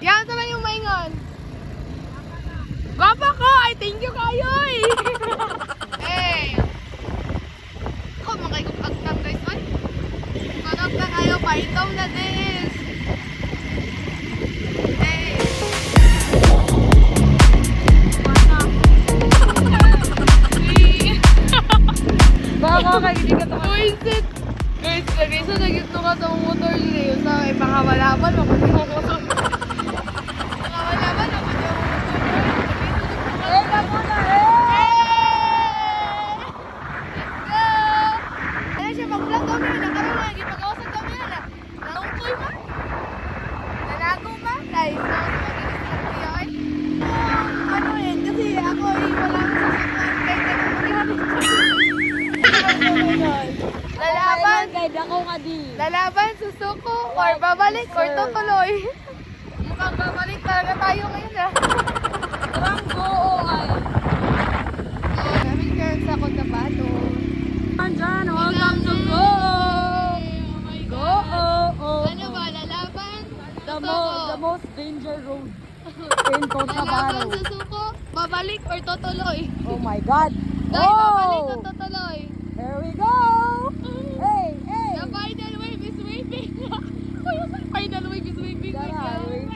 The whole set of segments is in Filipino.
Yan, sa lang yung maingon. Gwapa ko! Ay, thank you kayo eh! Hey! Ako, makikipag-agtang guys, man. Pag-agtang na kayo, paitong na this! Hey! Baka hindi ka ito. Buisit! Guys, lagay sa nagito ka sa motor nila yun sa ipakawalaban ako di mo motor. Pakawalaban ako di mo motor. Eh, bako na Let's go! Ano siya, mag-vlog kami na nakaroon na, ipag-awasag kami na. Naungkoy ba? Nanago ba? Guys, ano yun, kasi ako wala akong sasakyan kahit lalaban, guide ako nga di. lalaban, susuko, or babalik, or tutuloy. Mukhang babalik talaga tayo ngayon ah. Tranggo ay. Daming girls sa Cotabato. Andyan, welcome to go. Go, Ano ba, lalaban? The most danger road in Lalaban, Cotabato. susuko, babalik, or tutuloy. Oh my God. Dahil babalik o tutuloy. Here we go. Hey, hey. The final wave is waving. Yung final wave is waving. Dara, waving.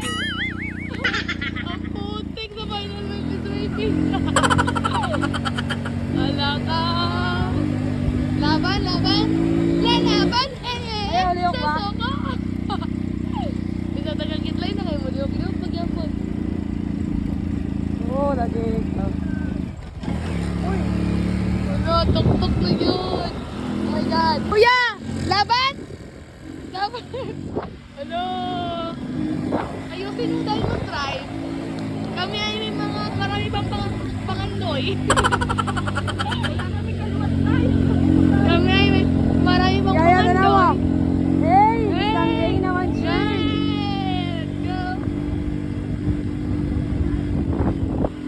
Ang putik sa final wave is waving. Wala ka. Laban, laban. Lalaban. Ay, aliyok ba? Susuko. Isa tagang kitlay na kayo. Muliyok-liyok pagyapon. Oh, lagi. Ano, tuktok na yun. Oh my God. Kuya! Laban! Laban! Ano? Ayusin mo dahil mag-drive. Kami ay may mga marami bang pangandoy. Kami ay may marami bang Kaya na naman. pangandoy. Hey, isang A naman siya. Let's go!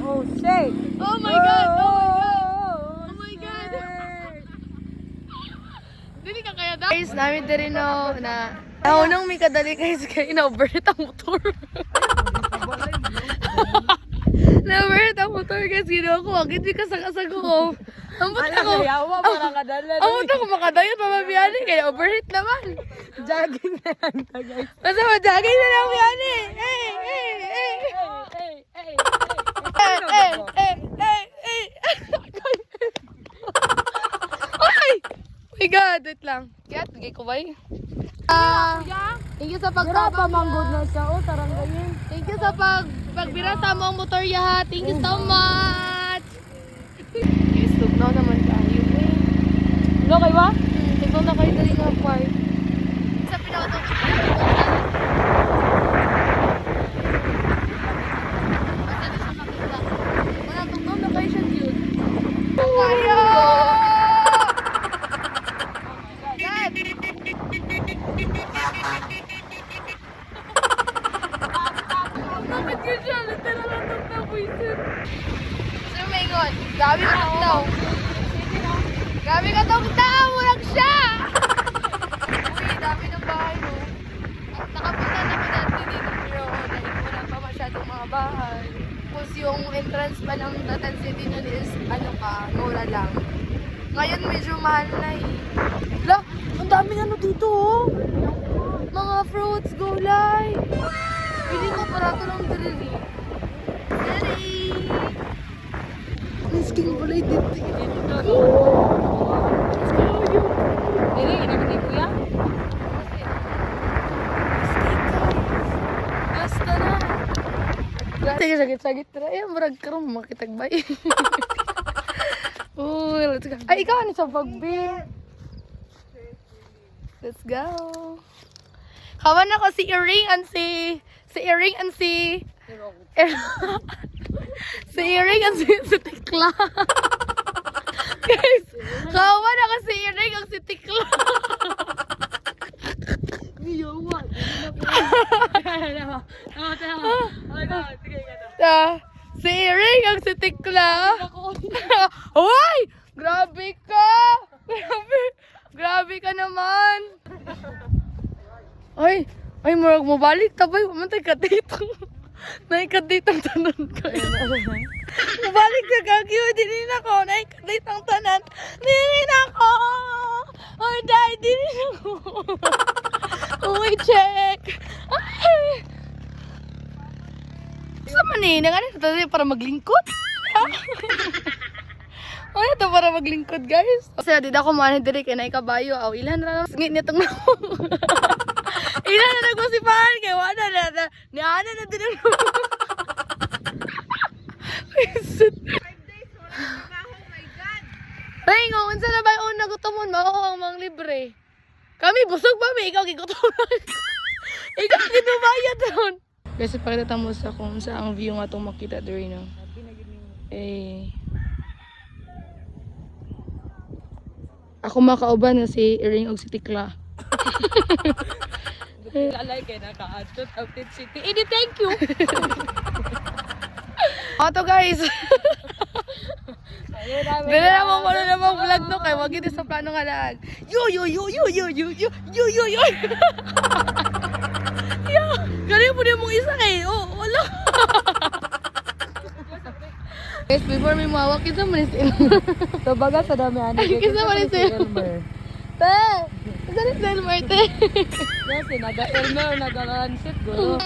Oh, shit. Oh my God! Oh my God! Oh my God. Dili ka kaya daw? Guys, namin din na unang may kadali guys kaya na-overheat ang motor. Na-overheat ang motor guys. Ginawa ko, agad di kasakasag ko. Ambot ako. Yawa, parang kadala. Ambot ako makadayot mamabiyani kaya overheat naman. Jogging na lang ta, guys. Basta ma-jogging na lang biyani. Hey, hey, hey. Hey, hey, Hey, hey, hey, hey, hey. Ay! Oh my God, wait lang. Kaya, tigay ko ba thank you sa Tara pa pagtabang. manggod na siya. Oh, tarang ganyan. Thank you sa pagbirata mo ang motor yaha. Thank you so much. Isog na naman tayo. Ano kayo ba? Tignan na kayo dali nga part. Sa pinakatong wala tugtong na kayo siya cute. Kaya! Dad! Bakit yun siya? Literal ang tugtong buisit. Sir Maygon, gabi ka tugtong. Gabi ka tugtong! Walang siya! Uy, dami ng bahay no. Nakapunta naman natin dito pero dahil wala pa masyadong mga bahay. Tapos yung entrance pa ng Tatan City nun is ano pa, mura lang. Ngayon medyo mahal na eh. La, ang daming ano dito oh. Mga fruits, gulay. Pili mo parato ng delivery. Delivery! Misking gulay dito eh. Dili, ginamit ni Kuya? Basta na. Sige, sagit-sagit na. Ay, marag ka rin makitagbay. Uy, let's go. Ay, ikaw ano sa pagbi? Let's go. Kawan ako si Iring and si Iring and si Tikla. Guys, kawan ako si Iring ang si Tikla. Iyawa. Si Iring ang si Tikla. Hoy! Grabe ka! Grabe ka naman! Ay, murag mabalik tabay, mamantay ka dito. Naikadate ang tanan ko. Balik sa kagyo, dinin ako. Naikadate ang tanan. Dinin ako! Or die, dinin ako. Uy, check! Ay! Sa manina nga rin, para maglingkod. Ano ito para maglingkod, guys? Kasi di ako manin diri kay nay kabayo. Aw, ilan na lang ngit nitong na. Ilan na nagmasipahan kay wala na. Ni ana na din. 5 days wala trabaho, my God. Rengo, unsa na ba yung nagutomon mao ang mang libre? Kami busog pa mi, ikaw gigutom. Ikaw ginubayad ron. Guys, ipakita mo sa kung sa ang view nga itong makita diri no. Eh, ako makauban na si Iring og si Tikla. Lalay kay naka-adjust outfit city. Edi, thank you. Ato guys. Dili na mo ano na mong vlog no kay wag ito sa plano nga lang. Yo. Yo, gani po niya mong isa kay. Oh, wala. Guys, before may mawak, isa man is Elmer. So baga sa dami ano. Isa man is Elmer. Te! Isa man is Elmer, te! Kasi naga-Elmer, naga-Lancet, gulo.